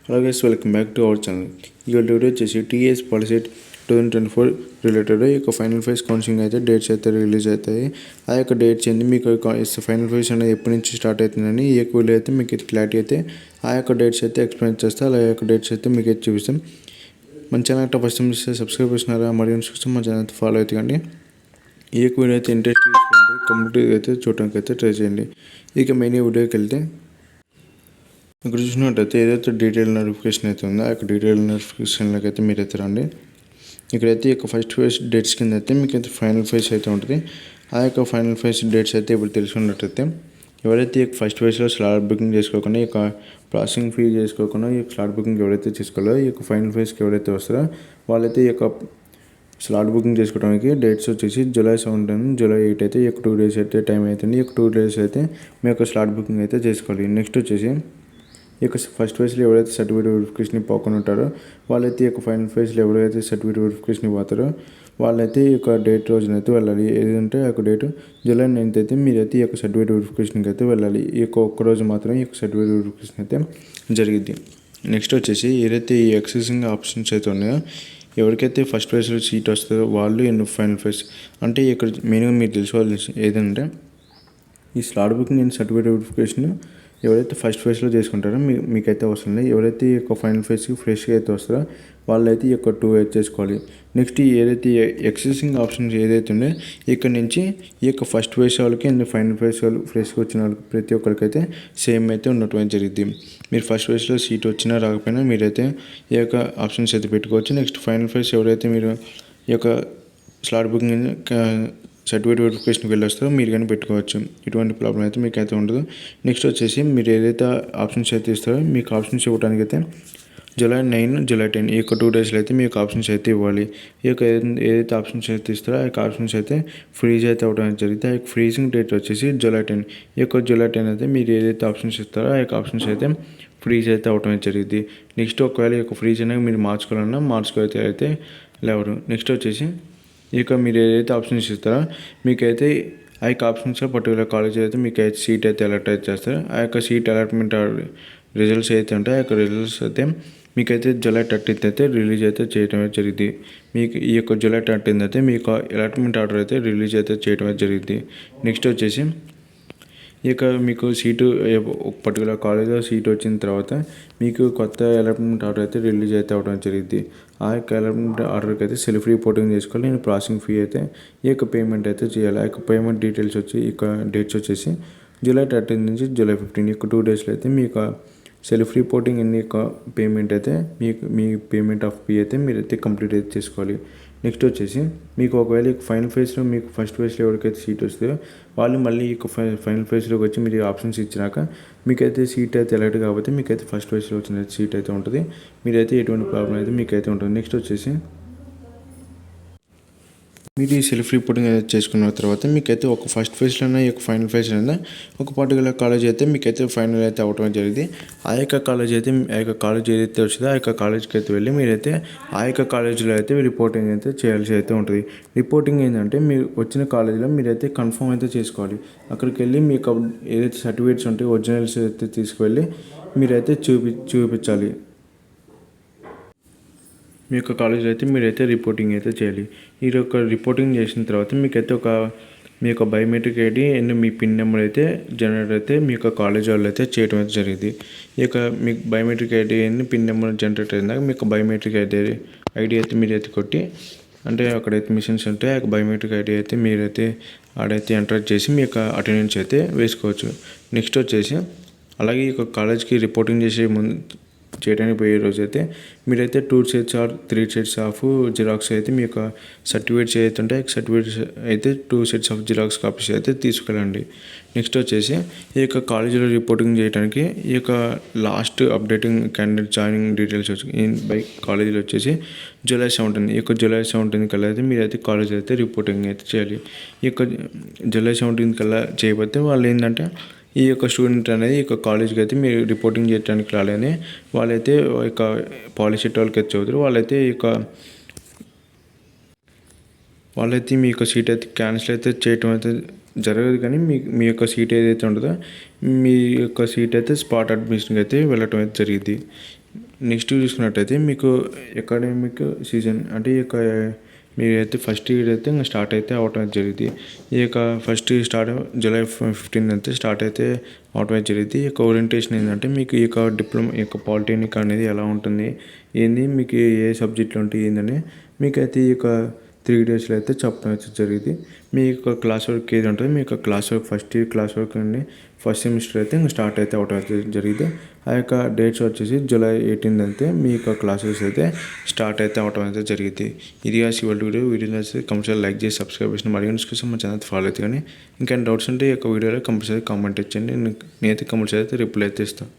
Hello guys, welcome back to our channel. ఇవాళ video వచ్చేసి TS POLYCET 2024 related ఈ యొక్క ఫైనల్ ఫేజ్ కౌన్సిలింగ్ అయితే డేట్స్ అయితే రిలీజ్ అవుతాయి. ఆ యొక్క డేట్స్ ఏంటి, మీకు ఫైనల్ ఫేజ్ అనేది ఎప్పటి నుంచి స్టార్ట్ అవుతుందని ఈ యొక్క వీడియో అయితే మీకు క్లారిటీ అయితే ఆ యొక్క డేట్స్ అయితే ఎక్స్ప్లెయిన్ చేస్తే ఆ యొక్క డేట్స్ అయితే మీకు అయితే చూపిస్తాం. మన ఛానల్ అయితే ఫస్ట్ టైం చూస్తే సబ్స్క్రైబ్ చేసినారా, మరియు చూస్తే మన ఛానల్ అయితే ఫాలో అయితే కండి. ఈ యొక్క వీడియో అయితే ఇంట్రెస్ట్ కంప్లీట్గా అయితే చూడడానికి అయితే ట్రై చేయండి. ఇక మెయిన్ వీడియోకి వెళ్తే ఇక్కడ చూసినట్టయితే ఏదైతే డీటెయిల్ నోటిఫికేషన్ అయితే ఉందో ఆ యొక్క డీటెయిల్ నోటిఫికేషన్లోకి అయితే మీరైతే రండి. ఇక్కడైతే ఈ యొక్క ఫస్ట్ ఫేజ్ డేట్స్ కింద అయితే మీకు అయితే ఫైనల్ ఫేజ్ అయితే ఉంటుంది. ఆ యొక్క ఫైనల్ ఫేజ్ డేట్స్ అయితే ఇప్పుడు తెలుసుకున్నట్టయితే ఎవరైతే ఈ ఫస్ట్ ఫేజ్లో స్లాట్ బుకింగ్ చేసుకోకుండా ఈ యొక్క ప్రాసెసింగ్ ఫీ చేసుకోకుండా ఈ స్లాట్ బుకింగ్ ఎవరైతే చేసుకోవాలో ఈ యొక్క ఫైనల్ ఫేజ్కి ఎవరైతే వస్తారో వాళ్ళైతే ఈ యొక్క స్లాట్ బుకింగ్ చేసుకోవడానికి డేట్స్ వచ్చేసి జూలై 17, జూలై 8 అయితే ఈ యొక్క 2 days అయితే టైం అవుతుంది. ఈ యొక్క 2 days అయితే మీ యొక్క స్లాట్ బుకింగ్ అయితే చేసుకోవాలి. నెక్స్ట్ వచ్చేసి ఈ యొక్క ఫస్ట్ ఫేజ్లో ఎవరైతే సర్టిఫికేట్ వెరిఫికేషన్ పోకుండా ఉంటారో వాళ్ళైతే ఈ యొక్క ఫైనల్ ఫేజ్లో ఎవరైతే సర్టిఫికేట్ వెరిఫికేషన్ పోతారో వాళ్ళైతే ఈ యొక్క డేట్ రోజునైతే వెళ్ళాలి. ఏదంటే ఆ యొక్క డేట్ జూలై 9 అయితే మీరైతే ఈ యొక్క సర్టిఫికేట్ వెరిఫికేషన్కి అయితే వెళ్ళాలి. ఈ యొక్క ఒక్కరోజు మాత్రం ఈ యొక్క సర్టిఫికేట్ వెరిఫికేషన్ అయితే జరిగింది. నెక్స్ట్ వచ్చేసి ఏదైతే ఈ ఎక్సెసింగ్ ఆప్షన్స్ అయితే ఉన్నాయో ఎవరికైతే ఫస్ట్ ఫేజ్లో సీట్ వస్తుందో వాళ్ళు అండ్ ఫైనల్ ఫేజ్ అంటే ఇక్కడ మెయిన్గా మీరు తెలుసుకోవాల్సి ఏదంటే ఈ slot booking and certificate verification ఎవరైతే ఫస్ట్ ఫేజ్లో చేసుకుంటారో మీకైతే వస్తుంది. ఎవరైతే ఈ యొక్క ఫైనల్ ఫేజ్కి ఫ్రెష్గా అయితే వస్తారో వాళ్ళైతే ఈ యొక్క 2 అయితే చేసుకోవాలి. నెక్స్ట్ ఏదైతే ఎక్సెసింగ్ ఆప్షన్స్ ఏదైతే ఉందో ఇక్కడ నుంచి ఈ యొక్క ఫస్ట్ ఫేజ్ వాళ్ళకి అండ్ ఫైనల్ ఫేజ్ వాళ్ళు ఫ్రెష్గా వచ్చిన వాళ్ళకి ప్రతి ఒక్కరికైతే సేమ్ అయితే ఉండటం జరిగింది. మీరు ఫస్ట్ ఫేజ్లో సీట్ వచ్చినా రాకపోయినా మీరైతే ఈ యొక్క ఆప్షన్స్ అయితే పెట్టుకోవచ్చు. నెక్స్ట్ ఫైనల్ ఫేజ్ ఎవరైతే మీరు ఈ యొక్క స్లాట్ బుకింగ్ సర్టిఫికేట్ వెరిఫికేషన్కి వెళ్ళొస్తారో మీరు కానీ పెట్టుకోవచ్చు. ఎటువంటి ప్రాబ్లం అయితే మీకు అయితే ఉండదు. నెక్స్ట్ వచ్చేసి మీరు ఏదైతే ఆప్షన్స్ అయితే ఇస్తారో మీకు ఆప్షన్స్ ఇవ్వడానికి అయితే జూలై 9, జూలై 10 ఈ యొక్క 2 daysలో అయితే మీకు ఆప్షన్స్ అయితే ఇవ్వాలి. ఈ యొక్క ఏదైతే ఆప్షన్స్ అయితే ఇస్తారో ఆ యొక్క ఆప్షన్స్ అయితే ఫ్రీజ్ అయితే అవ్వడానికి జరిగింది. ఆ యొక్క ఫ్రీజింగ్ డేట్ వచ్చేసి జూలై 10. ఈ యొక్క జూలై 10 అయితే మీరు ఏదైతే ఆప్షన్స్ ఇస్తారో ఆ యొక్క ఆప్షన్స్ అయితే ఫ్రీజ్ అయితే అవ్వడం జరిగింది. నెక్స్ట్ ఒకవేళ ఈ యొక్క ఫ్రీజ్ అనేది మీరు మార్చుకోవాలన్నా అయితే లేవరు. నెక్స్ట్ వచ్చేసి ఇక మీరు ఏదైతే ఆప్షన్స్ ఇస్తారో మీకైతే ఆ యొక్క ఆప్షన్స్లో పర్టికులర్ కాలేజ్ అయితే మీకు అయితే సీట్ అయితే అలాట్ అయితే చేస్తారు. ఆ యొక్క సీట్ అలాట్మెంట్ రిజల్ట్స్ అయితే ఉంటాయి. ఆ యొక్క రిజల్ట్స్ అయితే మీకైతే జూలై 13 అయితే రిలీజ్ అయితే చేయడం జరిగింది. మీకు ఈ యొక్క జూలై 13 అయితే మీకు అలాట్మెంట్ ఆర్డర్ అయితే రిలీజ్ అయితే చేయడం జరిగింది. నెక్స్ట్ వచ్చేసి ఇక మీకు సీటు పర్టికులర్ కాలేజ్లో సీట్ వచ్చిన తర్వాత మీకు కొత్త అలాట్మెంట్ ఆర్డర్ అయితే రిలీజ్ అయితే అవ్వడం జరిగింది. ఆ యొక్క అలాట్మెంట్ ఆర్డర్కి అయితే సెల్ఫ్ రిపోర్టింగ్ చేసుకోవాలి. నేను ప్రాసెసింగ్ ఫీ అయితే ఈ యొక్క పేమెంట్ అయితే చేయాలి. ఆ యొక్క పేమెంట్ డీటెయిల్స్ వచ్చి ఈ యొక్క డేట్స్ వచ్చేసి జూలై 13 నుంచి జూలై 15 ఈ యొక్క 2 daysలో అయితే మీకు సెల్ఫ్ రిపోర్టింగ్ అన్ని యొక్క పేమెంట్ అయితే మీ పేమెంట్ ఆఫ్ ఫీ అయితే మీరైతే కంప్లీట్ అయితే చేసుకోవాలి. నెక్స్ట్ వచ్చేసి మీకు ఒకవేళ ఫైనల్ ఫేజ్లో మీకు ఫస్ట్ ఫేజ్లో ఎవరికైతే సీట్ వస్తుందో వాళ్ళు మళ్ళీ ఈ ఫైనల్ ఫేజ్లోకి వచ్చి మీరు ఆప్షన్స్ ఇచ్చినాక మీకైతే సీట్ అయితే ఎలాంటి కాబట్టి మీకైతే ఫస్ట్ ఫేజ్లో వచ్చిన సీట్ అయితే ఉంటుంది. మీరైతే ఎటువంటి ప్రాబ్లం అయితే మీకైతే ఉంటుంది. నెక్స్ట్ వచ్చేసి మీరు ఈ సెల్ఫ్ రిపోర్టింగ్ అయితే చేసుకున్న తర్వాత మీకైతే ఒక ఫస్ట్ ఫేజ్లోనే ఈ యొక్క ఫైనల్ ఫేజ్లోనే ఒక పర్టికులర్ కాలేజ్ అయితే మీకైతే ఫైనల్ అయితే అవ్వడం జరిగింది. ఆ యొక్క కాలేజ్ అయితే ఆ యొక్క కాలేజ్ ఏదైతే వచ్చిందో ఆ యొక్క కాలేజ్కి అయితే వెళ్ళి మీరైతే ఆ యొక్క కాలేజీలో అయితే రిపోర్టింగ్ అయితే చేయాల్సి అయితే ఉంటుంది. రిపోర్టింగ్ ఏంటంటే మీరు వచ్చిన కాలేజీలో మీరైతే కన్ఫర్మ్ అయితే చేసుకోవాలి. అక్కడికి వెళ్ళి మీకు ఏదైతే సర్టిఫికేట్స్ ఉంటాయో ఒరిజినల్స్ అయితే తీసుకువెళ్ళి మీరైతే చూపించాలి. మీ యొక్క కాలేజీలో అయితే మీరైతే రిపోర్టింగ్ అయితే చేయాలి. ఈ యొక్క రిపోర్టింగ్ చేసిన తర్వాత మీకైతే మీ యొక్క biometric ID and me pin number అయితే జనరేట్ అయితే మీ యొక్క కాలేజ్ వాళ్ళు అయితే చేయడం అయితే జరిగింది. ఈ యొక్క మీకు biometric ID and pin number generate అయినాక మీ యొక్క బయోమెట్రిక్ ఐడి అయితే మీరైతే కొట్టి అంటే అక్కడైతే మిషన్స్ ఉంటాయి. ఆ యొక్క బయోమెట్రిక్ ఐడి అయితే మీరైతే ఆడైతే ఎంటర్ చేసి మీ యొక్క అటెండెన్స్ అయితే వేసుకోవచ్చు. నెక్స్ట్ వచ్చేసి అలాగే ఈ యొక్క కాలేజ్కి రిపోర్టింగ్ చేసే చేయడానికి పోయే రోజు అయితే మీరైతే 2 sets or 3 sets of xerox అయితే మీ యొక్క సర్టిఫికేట్స్ ఏదైతే ఉంటాయో సర్టిఫికేట్స్ అయితే 2 sets ఆఫ్ జిరాక్స్ కాపీస్ అయితే తీసుకెళ్ళండి. నెక్స్ట్ వచ్చేసి ఈ యొక్క కాలేజీలో రిపోర్టింగ్ చేయడానికి ఈ యొక్క last updating candidate joining details వచ్చి బై కాలేజీలో వచ్చేసి జూలై 17. ఈ యొక్క జూలై 17 కల్లా అయితే మీరైతే కాలేజ్ అయితే రిపోర్టింగ్ అయితే చేయాలి. ఈ యొక్క జూలై 17 కల్లా చేయకపోతే వాళ్ళు ఏంటంటే ఈ యొక్క స్టూడెంట్ అనేది ఈ యొక్క కాలేజ్కి అయితే మీరు రిపోర్టింగ్ చేయడానికి రాలేని వాళ్ళైతే ఈ యొక్క పాలిసెట్ వాళ్ళకి అయితే చదువుతారు. వాళ్ళైతే మీ యొక్క సీట్ అయితే క్యాన్సిల్ అయితే చేయటం అయితే జరగదు. కానీ మీ యొక్క సీట్ ఏదైతే ఉంటుందో మీ యొక్క సీట్ అయితే స్పాట్ అడ్మిషన్కి అయితే వెళ్ళటం అయితే జరిగింది. నెక్స్ట్ చూసుకున్నట్టయితే మీకు అకాడమిక్ సీజన్ అంటే ఈ యొక్క మీరైతే ఫస్ట్ ఇయర్ అయితే ఇంకా స్టార్ట్ అయితే అవటం జరిగింది. ఈ యొక్క ఫస్ట్ స్టార్ట్ జూలై 15 అయితే స్టార్ట్ అయితే అవటం జరిగింది. ఈ యొక్క ఓరియంటేషన్ ఏంటంటే మీకు ఈ యొక్క డిప్లొమా ఈ యొక్క పాలిటెక్నిక్ అనేది ఎలా ఉంటుంది, ఏంది మీకు ఏ సబ్జెక్టులు ఉంటాయి ఏందని మీకైతే ఈ యొక్క 3 డేస్లో అయితే చెప్పడం అయితే జరిగింది. మీ యొక్క క్లాస్ వర్క్ ఏది ఉంటుంది మీ యొక్క class work first year class work అండి ఫస్ట్ సెమిస్టర్ అయితే ఇంకా స్టార్ట్ అయితే అవటం అయితే జరిగింది. ఆ యొక్క డేట్స్ వచ్చేసి జూలై 18 అయితే మీ యొక్క క్లాసెస్ అయితే స్టార్ట్ అయితే అవటం అయితే జరిగింది. ఇది ఇవాళ వీడియో నచ్చితే కంపల్సరీ లైక్ చేసి సబ్స్క్రైబ్ చేసిన మరి కోసం మా ఛానల్ ఫాలో అయితే కానీ ఇంకా డౌట్స్ ఉంటే ఈ యొక్క వీడియోలో కంపల్సరీ కామెంట్ ఇచ్చండి. నేనైతే కంపల్సరీ అయితే రిప్లై అయితే ఇస్తాను.